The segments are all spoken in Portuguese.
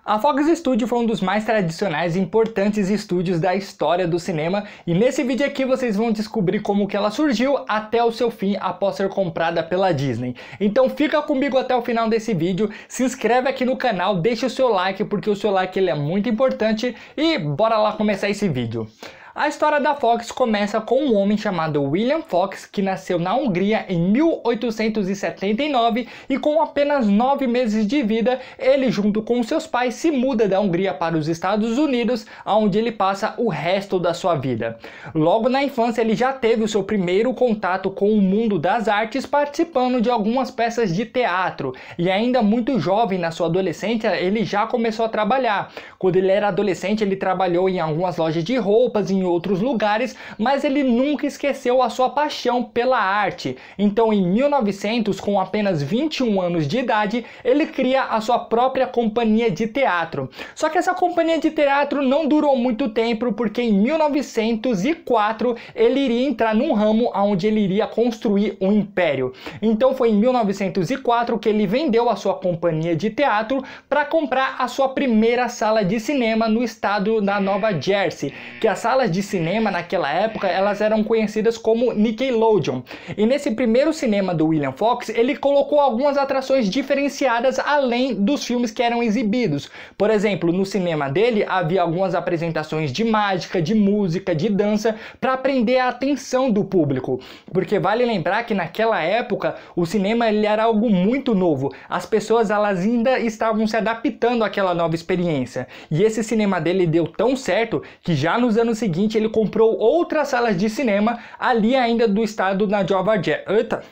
A Fox Studio foi um dos mais tradicionais e importantes estúdios da história do cinema, e nesse vídeo aqui vocês vão descobrir como que ela surgiu até o seu fim após ser comprada pela Disney. Então fica comigo até o final desse vídeo, se inscreve aqui no canal, deixa o seu like porque o seu like ele é muito importante e bora lá começar esse vídeo. A história da Fox começa com um homem chamado William Fox, que nasceu na Hungria em 1879 e com apenas 9 meses de vida, ele junto com seus pais se muda da Hungria para os Estados Unidos, onde ele passa o resto da sua vida. Logo na infância ele já teve o seu primeiro contato com o mundo das artes, participando de algumas peças de teatro, e ainda muito jovem na sua adolescência ele já começou a trabalhar. Quando ele era adolescente ele trabalhou em algumas lojas de roupas, em outros lugares, mas ele nunca esqueceu a sua paixão pela arte. Então em 1900, com apenas 21 anos de idade, ele cria a sua própria companhia de teatro. Só que essa companhia de teatro não durou muito tempo, porque em 1904 ele iria entrar num ramo onde ele iria construir um império. Então foi em 1904 que ele vendeu a sua companhia de teatro para comprar a sua primeira sala de cinema no estado da Nova Jersey, que as salas de cinema naquela época elas eram conhecidas como Nickelodeon. E nesse primeiro cinema do William Fox ele colocou algumas atrações diferenciadas além dos filmes que eram exibidos. Por exemplo, no cinema dele havia algumas apresentações de mágica, de música, de dança, para prender a atenção do público, porque vale lembrar que naquela época o cinema ele era algo muito novo, as pessoas elas ainda estavam se adaptando àquela nova experiência, e esse cinema dele deu tão certo que já nos anos seguintes ele comprou outras salas de cinema ali ainda do estado da Nova Jersey. Eita!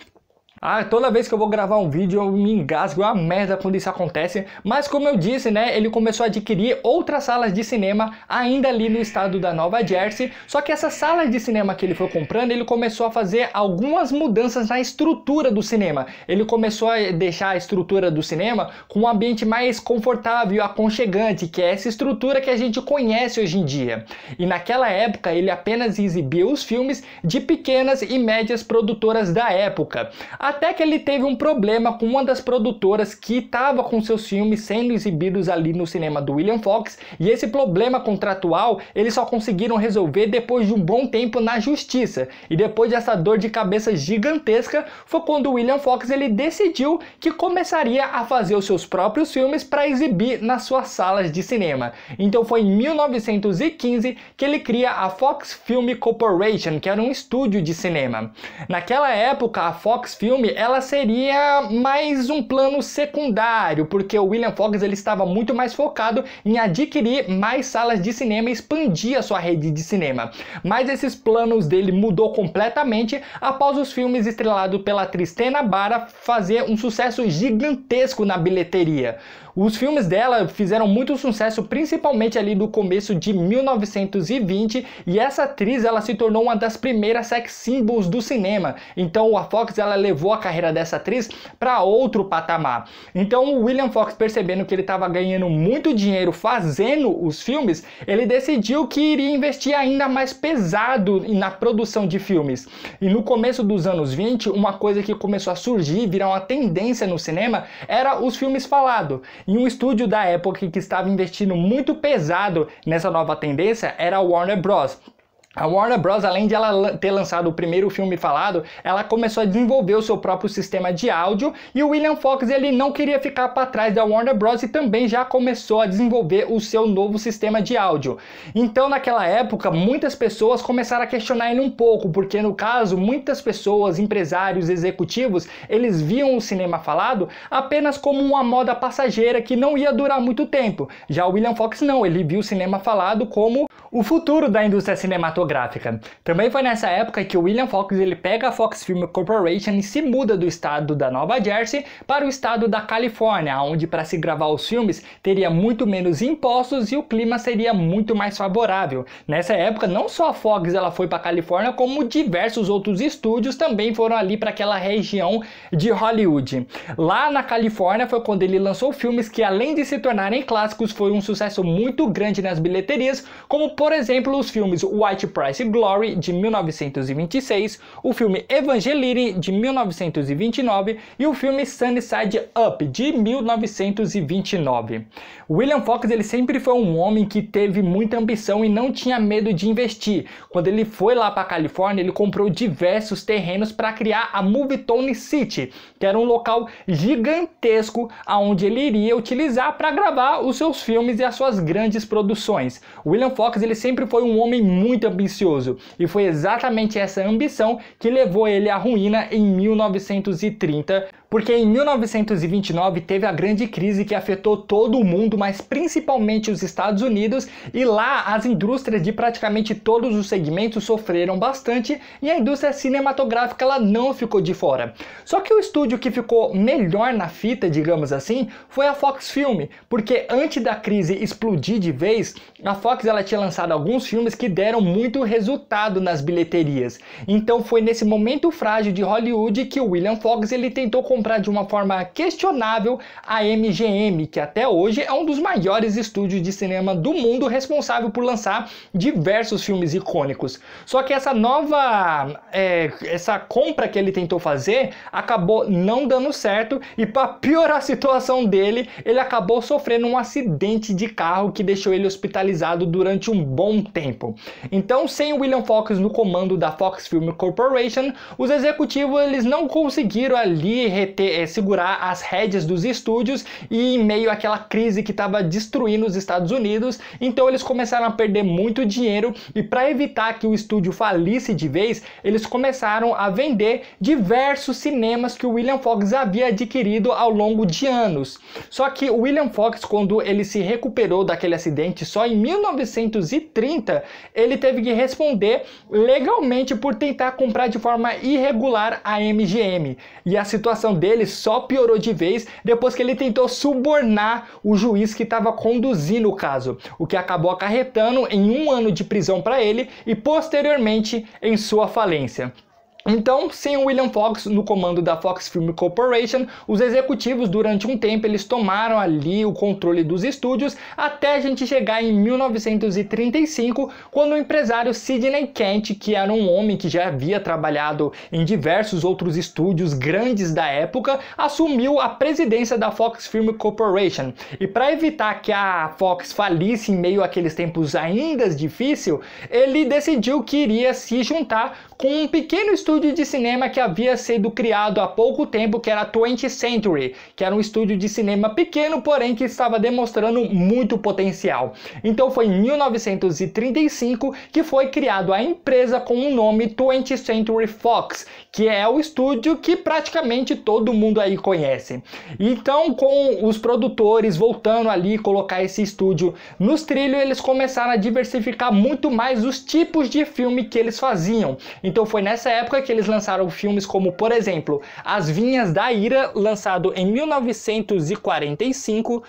Toda vez que eu vou gravar um vídeo eu me engasgo, é uma merda quando isso acontece, mas como eu disse, né, ele começou a adquirir outras salas de cinema ainda ali no estado da Nova Jersey, só que essas salas de cinema que ele foi comprando, ele começou a fazer algumas mudanças na estrutura do cinema. Ele começou a deixar a estrutura do cinema com um ambiente mais confortável e aconchegante, que é essa estrutura que a gente conhece hoje em dia. E naquela época ele apenas exibia os filmes de pequenas e médias produtoras da época. Até que ele teve um problema com uma das produtoras que estava com seus filmes sendo exibidos ali no cinema do William Fox, e esse problema contratual eles só conseguiram resolver depois de um bom tempo na justiça. E depois dessa dor de cabeça gigantesca foi quando o William Fox ele decidiu que começaria a fazer os seus próprios filmes para exibir nas suas salas de cinema. Então foi em 1915 que ele cria a Fox Film Corporation, que era um estúdio de cinema. Naquela época a Fox Film ela seria mais um plano secundário, porque o William Fox ele estava muito mais focado em adquirir mais salas de cinema e expandir a sua rede de cinema. Mas esses planos dele mudou completamente após os filmes estrelados pela atriz Tena Bara fazer um sucesso gigantesco na bilheteria. Os filmes dela fizeram muito sucesso, principalmente ali do começo de 1920, e essa atriz ela se tornou uma das primeiras sex symbols do cinema. Então a Fox ela levou a carreira dessa atriz para outro patamar. Então o William Fox, percebendo que ele estava ganhando muito dinheiro fazendo os filmes, ele decidiu que iria investir ainda mais pesado na produção de filmes. E no começo dos anos 20, uma coisa que começou a surgir, virar uma tendência no cinema, era os filmes falados. E um estúdio da época que estava investindo muito pesado nessa nova tendência era a Warner Bros. A Warner Bros, além de ela ter lançado o primeiro filme falado, ela começou a desenvolver o seu próprio sistema de áudio, e o William Fox ele não queria ficar para trás da Warner Bros e também já começou a desenvolver o seu novo sistema de áudio. Então naquela época muitas pessoas começaram a questionar ele um pouco, porque no caso muitas pessoas, empresários, executivos, eles viam o cinema falado apenas como uma moda passageira que não ia durar muito tempo. Já o William Fox não, ele viu o cinema falado como o futuro da indústria cinematográfica. Também foi nessa época que o William Fox ele pega a Fox Film Corporation e se muda do estado da Nova Jersey para o estado da Califórnia, onde para se gravar os filmes teria muito menos impostos e o clima seria muito mais favorável. Nessa época não só a Fox ela foi para a Califórnia, como diversos outros estúdios também foram ali para aquela região de Hollywood. Lá na Califórnia foi quando ele lançou filmes que, além de se tornarem clássicos, foi um sucesso muito grande nas bilheterias, como por exemplo, os filmes White Price Glory, de 1926, o filme Evangeline, de 1929 e o filme Sunnyside Up, de 1929. William Fox ele sempre foi um homem que teve muita ambição e não tinha medo de investir. Quando ele foi lá para a Califórnia, ele comprou diversos terrenos para criar a Movietone City, que era um local gigantesco aonde ele iria utilizar para gravar os seus filmes e as suas grandes produções. William Fox ele sempre foi um homem muito ambicioso e foi exatamente essa ambição que levou ele à ruína em 1930, porque em 1929 teve a grande crise que afetou todo o mundo, mas principalmente os Estados Unidos, e lá as indústrias de praticamente todos os segmentos sofreram bastante e a indústria cinematográfica ela não ficou de fora. Só que o estúdio que ficou melhor na fita, digamos assim, foi a Fox Film, porque antes da crise explodir de vez, a Fox ela tinha lançado alguns filmes que deram muito resultado nas bilheterias. Então foi nesse momento frágil de Hollywood que o William Fox ele tentou comprar de uma forma questionável a MGM, que até hoje é um dos maiores estúdios de cinema do mundo, responsável por lançar diversos filmes icônicos. Só que essa essa compra que ele tentou fazer acabou não dando certo e para piorar a situação dele, ele acabou sofrendo um acidente de carro que deixou ele hospitalizado durante um bom tempo. Então, sem o William Fox no comando da Fox Film Corporation, os executivos eles não conseguiram ali segurar as rédeas dos estúdios e em meio àquela crise que estava destruindo os Estados Unidos, então eles começaram a perder muito dinheiro e para evitar que o estúdio falisse de vez, eles começaram a vender diversos cinemas que o William Fox havia adquirido ao longo de anos. Só que o William Fox, quando ele se recuperou daquele acidente só em 1930, ele teve que responder legalmente por tentar comprar de forma irregular a MGM. E a situação dele só piorou de vez depois que ele tentou subornar o juiz que estava conduzindo o caso, o que acabou acarretando em 1 ano de prisão para ele e posteriormente em sua falência. Então, sem o William Fox no comando da Fox Film Corporation, os executivos durante um tempo eles tomaram ali o controle dos estúdios até a gente chegar em 1935, quando o empresário Sidney Kent, que era um homem que já havia trabalhado em diversos outros estúdios grandes da época, assumiu a presidência da Fox Film Corporation. E para evitar que a Fox falisse em meio àqueles tempos ainda difíceis, ele decidiu que iria se juntar com um pequeno estúdio de cinema que havia sido criado há pouco tempo, que era a 20th Century, que era um estúdio de cinema pequeno, porém que estava demonstrando muito potencial. Então foi em 1935 que foi criado a empresa com o nome 20th Century Fox, que é o estúdio que praticamente todo mundo aí conhece. Então, com os produtores voltando ali colocar esse estúdio nos trilhos, eles começaram a diversificar muito mais os tipos de filme que eles faziam. Então foi nessa época que eles lançaram filmes como, por exemplo, As Vinhas da Ira, lançado em 1945.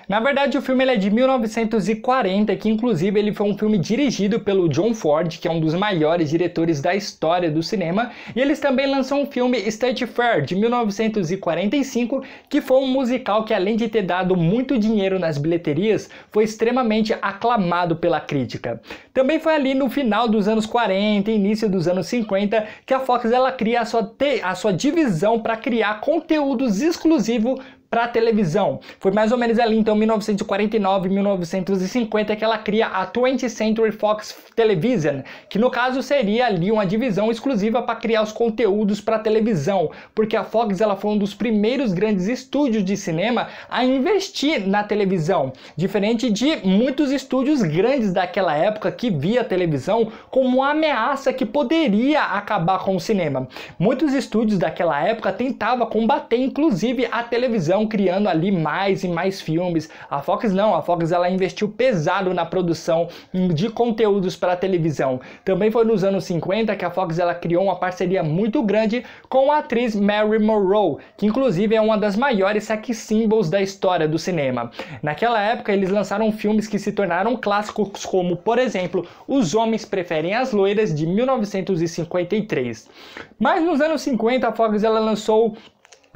Na verdade, o filme ele é de 1940, que inclusive ele foi um filme dirigido pelo John Ford, que é um dos maiores diretores da história do cinema, e eles também lançam um filme State Fair, de 1945, que foi um musical que, além de ter dado muito dinheiro nas bilheterias, foi extremamente aclamado pela crítica. Também foi ali no final dos anos 40 e início dos anos 50 que a Fox ela cria a sua divisão para criar conteúdos exclusivos para televisão. Foi mais ou menos ali então 1949, 1950 que ela cria a 20th Century Fox Television, que no caso seria ali uma divisão exclusiva para criar os conteúdos para televisão, porque a Fox ela foi um dos primeiros grandes estúdios de cinema a investir na televisão, diferente de muitos estúdios grandes daquela época que via a televisão como uma ameaça que poderia acabar com o cinema. Muitos estúdios daquela época tentavam combater inclusive a televisão, criando ali mais e mais filmes. A Fox não, a Fox ela investiu pesado na produção de conteúdos para a televisão. Também foi nos anos 50 que a Fox ela criou uma parceria muito grande com a atriz Mary Monroe, que inclusive é uma das maiores sex symbols da história do cinema. Naquela época eles lançaram filmes que se tornaram clássicos como, por exemplo, Os Homens Preferem as Loiras, de 1953. Mas nos anos 50 a Fox ela lançou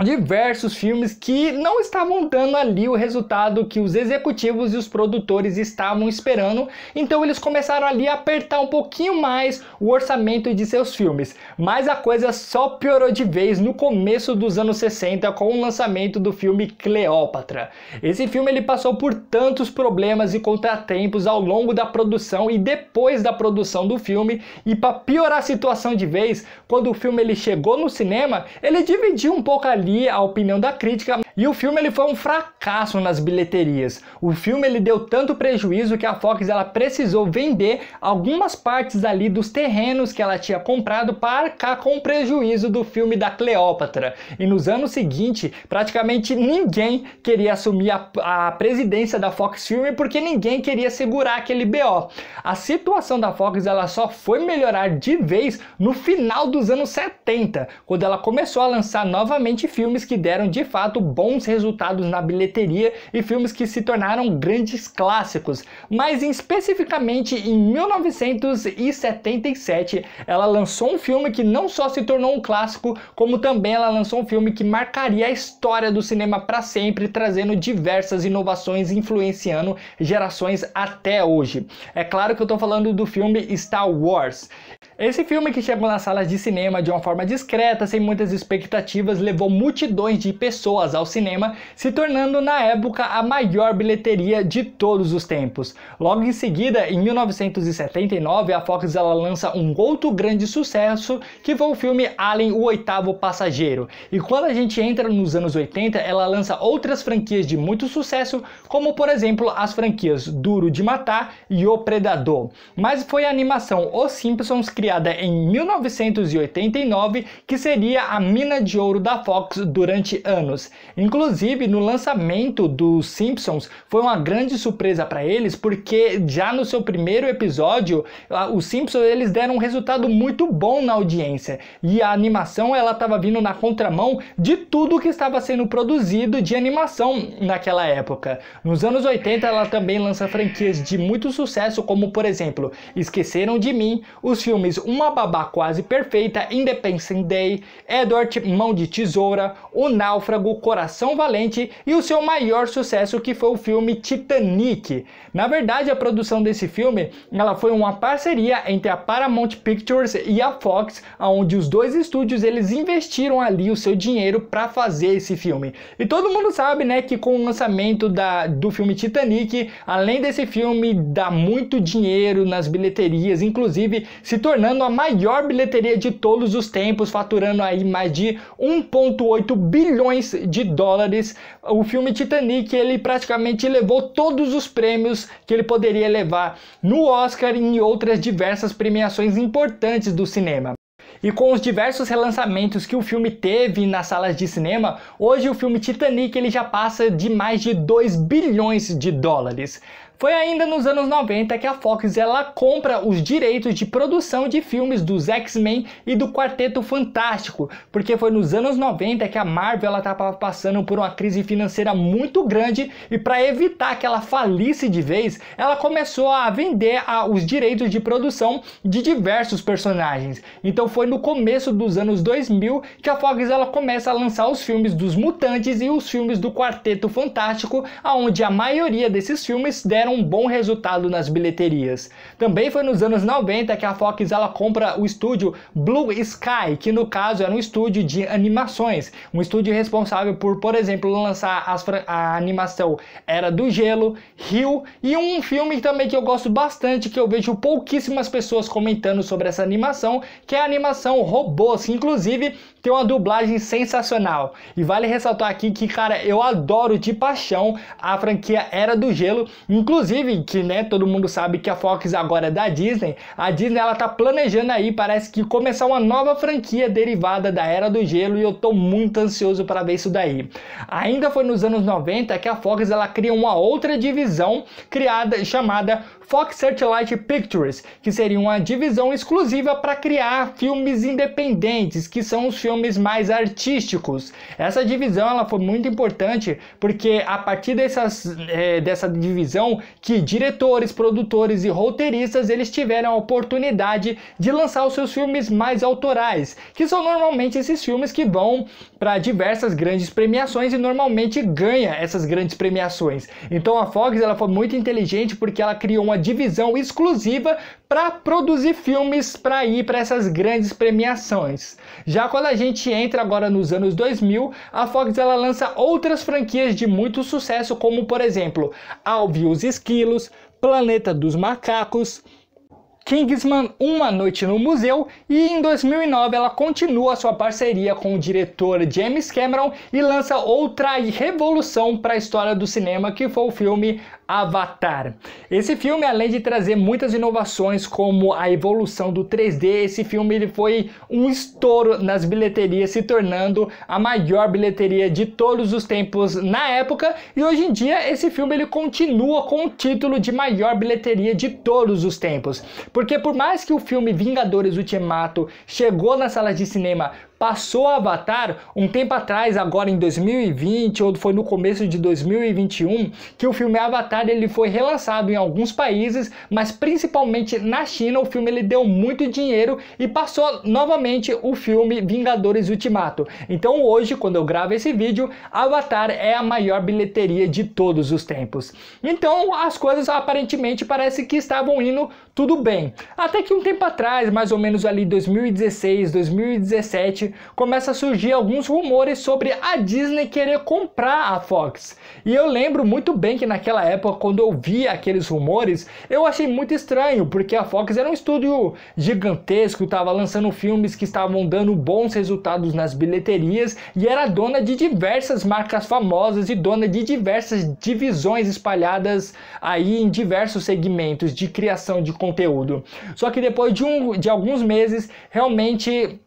diversos filmes que não estavam dando ali o resultado que os executivos e os produtores estavam esperando, então eles começaram ali a apertar um pouquinho mais o orçamento de seus filmes, mas a coisa só piorou de vez no começo dos anos 60 com o lançamento do filme Cleópatra. Esse filme ele passou por tantos problemas e contratempos ao longo da produção e depois da produção do filme, e para piorar a situação de vez, quando o filme ele chegou no cinema, ele dividiu um pouco ali a opinião da crítica, e o filme ele foi um fracasso nas bilheterias. O filme ele deu tanto prejuízo que a Fox ela precisou vender algumas partes ali dos terrenos que ela tinha comprado para arcar com o prejuízo do filme da Cleópatra. E nos anos seguintes, praticamente ninguém queria assumir a presidência da Fox Film porque ninguém queria segurar aquele BO. A situação da Fox ela só foi melhorar de vez no final dos anos 70, quando ela começou a lançar novamente filmes que deram de fato bons resultados na bilheteria e filmes que se tornaram grandes clássicos. Mas especificamente em 1977 ela lançou um filme que não só se tornou um clássico, como também ela lançou um filme que marcaria a história do cinema para sempre, trazendo diversas inovações, influenciando gerações até hoje. É claro que eu estou falando do filme Star Wars. Esse filme, que chegou nas salas de cinema de uma forma discreta, sem muitas expectativas, levou multidões de pessoas ao cinema, se tornando na época a maior bilheteria de todos os tempos. Logo em seguida, em 1979, a Fox ela lança um outro grande sucesso, que foi o filme Alien, o Oitavo Passageiro. E quando a gente entra nos anos 80, ela lança outras franquias de muito sucesso, como por exemplo as franquias Duro de Matar e O Predador. Mas foi a animação Os Simpsons, criada em 1989, que seria a mina de ouro da Fox durante anos. Inclusive, no lançamento dos Simpsons, foi uma grande surpresa para eles, porque já no seu primeiro episódio, os Simpsons eles deram um resultado muito bom na audiência, e a animação ela estava vindo na contramão de tudo que estava sendo produzido de animação naquela época. Nos anos 80, ela também lança franquias de muito sucesso, como por exemplo, Esqueceram de Mim, os filmes Uma Babá Quase Perfeita, Independence Day, Edward Mão de Tesoura, O Náufrago, Coração Valente e o seu maior sucesso, que foi o filme Titanic. Na verdade, a produção desse filme ela foi uma parceria entre a Paramount Pictures e a Fox, onde os dois estúdios eles investiram ali o seu dinheiro para fazer esse filme. E todo mundo sabe, né, que com o lançamento do filme Titanic, além desse filme dar muito dinheiro nas bilheterias, inclusive se tornando a maior bilheteria de todos os tempos, faturando aí mais de 1,8 bilhões de dólares, o filme Titanic ele praticamente levou todos os prêmios que ele poderia levar no Oscar e em outras diversas premiações importantes do cinema. E com os diversos relançamentos que o filme teve nas salas de cinema, hoje o filme Titanic ele já passa de mais de 2 bilhões de dólares. Foi ainda nos anos 90 que a Fox ela compra os direitos de produção de filmes dos X-Men e do Quarteto Fantástico, porque foi nos anos 90 que a Marvel ela estava passando por uma crise financeira muito grande, e para evitar que ela falisse de vez, ela começou a vender os direitos de produção de diversos personagens. Então foi no começo dos anos 2000 que a Fox ela começa a lançar os filmes dos Mutantes e os filmes do Quarteto Fantástico, onde a maioria desses filmes deram um bom resultado nas bilheterias. Também foi nos anos 90 que a Fox ela compra o estúdio Blue Sky, que no caso era um estúdio de animações, um estúdio responsável por exemplo, lançar a animação Era do Gelo, Rio, e um filme também que eu gosto bastante, que eu vejo pouquíssimas pessoas comentando sobre essa animação, que é a animação Robôs, que inclusive tem uma dublagem sensacional. E vale ressaltar aqui que, cara, eu adoro de paixão a franquia Era do Gelo, inclusive que, né, todo mundo sabe que a Fox agora é da Disney. A Disney ela tá planejando aí, parece que começar uma nova franquia derivada da Era do Gelo, e eu tô muito ansioso para ver isso daí. Ainda foi nos anos 90 que a Fox ela cria uma outra divisão chamada Fox Searchlight Pictures, que seria uma divisão exclusiva para criar filmes independentes, que são os filmes mais artísticos. Essa divisão ela foi muito importante porque a partir dessa divisão que diretores, produtores e roteiristas eles tiveram a oportunidade de lançar os seus filmes mais autorais, que são normalmente esses filmes que vão para diversas grandes premiações e normalmente ganha essas grandes premiações. Então a Fox ela foi muito inteligente porque ela criou uma divisão exclusiva para produzir filmes para ir para essas grandes premiações. Já quando a gente entra agora nos anos 2000, a Fox ela lança outras franquias de muito sucesso, como por exemplo, Alvin e os Esquilos, Planeta dos Macacos, Kingsman, Uma Noite no Museu, e em 2009 ela continua sua parceria com o diretor James Cameron e lança outra revolução para a história do cinema, que foi o filme Avatar. Esse filme, além de trazer muitas inovações como a evolução do 3D, esse filme ele foi um estouro nas bilheterias, se tornando a maior bilheteria de todos os tempos na época, e hoje em dia esse filme ele continua com o título de maior bilheteria de todos os tempos. Porque por mais que o filme Vingadores Ultimato chegou nas salas de cinema, passou a Avatar, um tempo atrás, agora em 2020, ou foi no começo de 2021, que o filme Avatar ele foi relançado em alguns países, mas principalmente na China, o filme ele deu muito dinheiro e passou novamente o filme Vingadores Ultimato. Então hoje, quando eu gravo esse vídeo, Avatar é a maior bilheteria de todos os tempos. Então as coisas aparentemente parece que estavam indo tudo bem. Até que um tempo atrás, mais ou menos ali 2016, 2017, começa a surgir alguns rumores sobre a Disney querer comprar a Fox. E eu lembro muito bem que naquela época, quando eu vi aqueles rumores, eu achei muito estranho, porque a Fox era um estúdio gigantesco, estava lançando filmes que estavam dando bons resultados nas bilheterias e era dona de diversas marcas famosas e dona de diversas divisões espalhadas aí em diversos segmentos de criação de conteúdo. Só que depois de alguns meses, realmente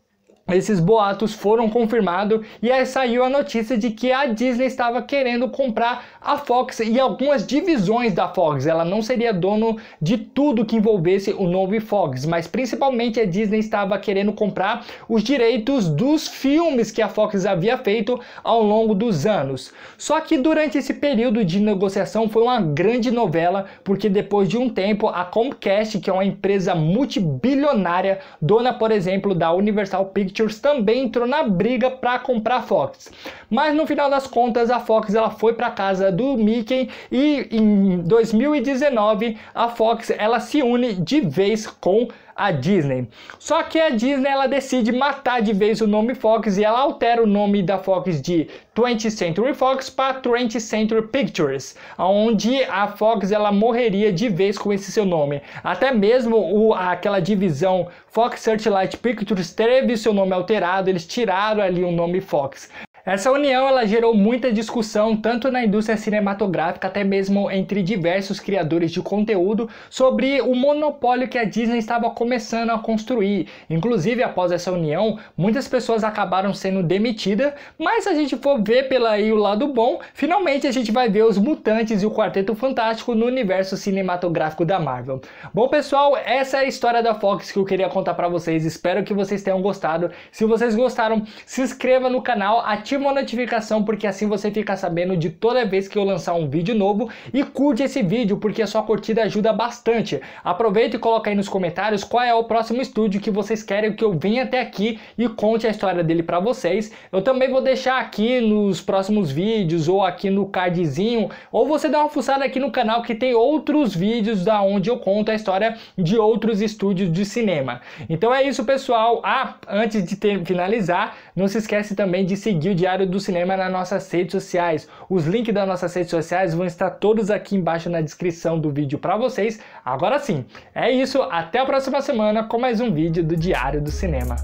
esses boatos foram confirmados e aí saiu a notícia de que a Disney estava querendo comprar a Fox e algumas divisões da Fox. Ela não seria dono de tudo que envolvesse o nome Fox, mas principalmente a Disney estava querendo comprar os direitos dos filmes que a Fox havia feito ao longo dos anos. Só que durante esse período de negociação foi uma grande novela, porque depois de um tempo a Comcast, que é uma empresa multibilionária, dona por exemplo da Universal Pictures, também entrou na briga para comprar a Fox. Mas no final das contas a Fox ela foi para casa do Mickey e em 2019 a Fox ela se une de vez com a Disney. Só que a Disney ela decide matar de vez o nome Fox e ela altera o nome da Fox de 20th Century Fox para 20th Century Pictures, onde a Fox ela morreria de vez com esse seu nome. Até mesmo aquela divisão Fox Searchlight Pictures teve seu nome alterado, eles tiraram ali o nome Fox. Essa união ela gerou muita discussão tanto na indústria cinematográfica, até mesmo entre diversos criadores de conteúdo, sobre o monopólio que a Disney estava começando a construir. Inclusive, após essa união, muitas pessoas acabaram sendo demitidas, mas se a gente for ver pelo aí o lado bom, finalmente a gente vai ver os Mutantes e o Quarteto Fantástico no universo cinematográfico da Marvel. Bom pessoal, essa é a história da Fox que eu queria contar para vocês, espero que vocês tenham gostado. Se vocês gostaram, se inscreva no canal, ative uma notificação porque assim você fica sabendo de toda vez que eu lançar um vídeo novo, e curte esse vídeo porque a sua curtida ajuda bastante. Aproveita e coloca aí nos comentários qual é o próximo estúdio que vocês querem que eu venha até aqui e conte a história dele para vocês. Eu também vou deixar aqui nos próximos vídeos ou aqui no cardzinho, ou você dá uma fuçada aqui no canal que tem outros vídeos da onde eu conto a história de outros estúdios de cinema. Então é isso pessoal. Antes de finalizar, não se esquece também de seguir o Diário do Cinema nas nossas redes sociais. Os links das nossas redes sociais vão estar todos aqui embaixo na descrição do vídeo para vocês. Agora sim, é isso, até a próxima semana com mais um vídeo do Diário do Cinema.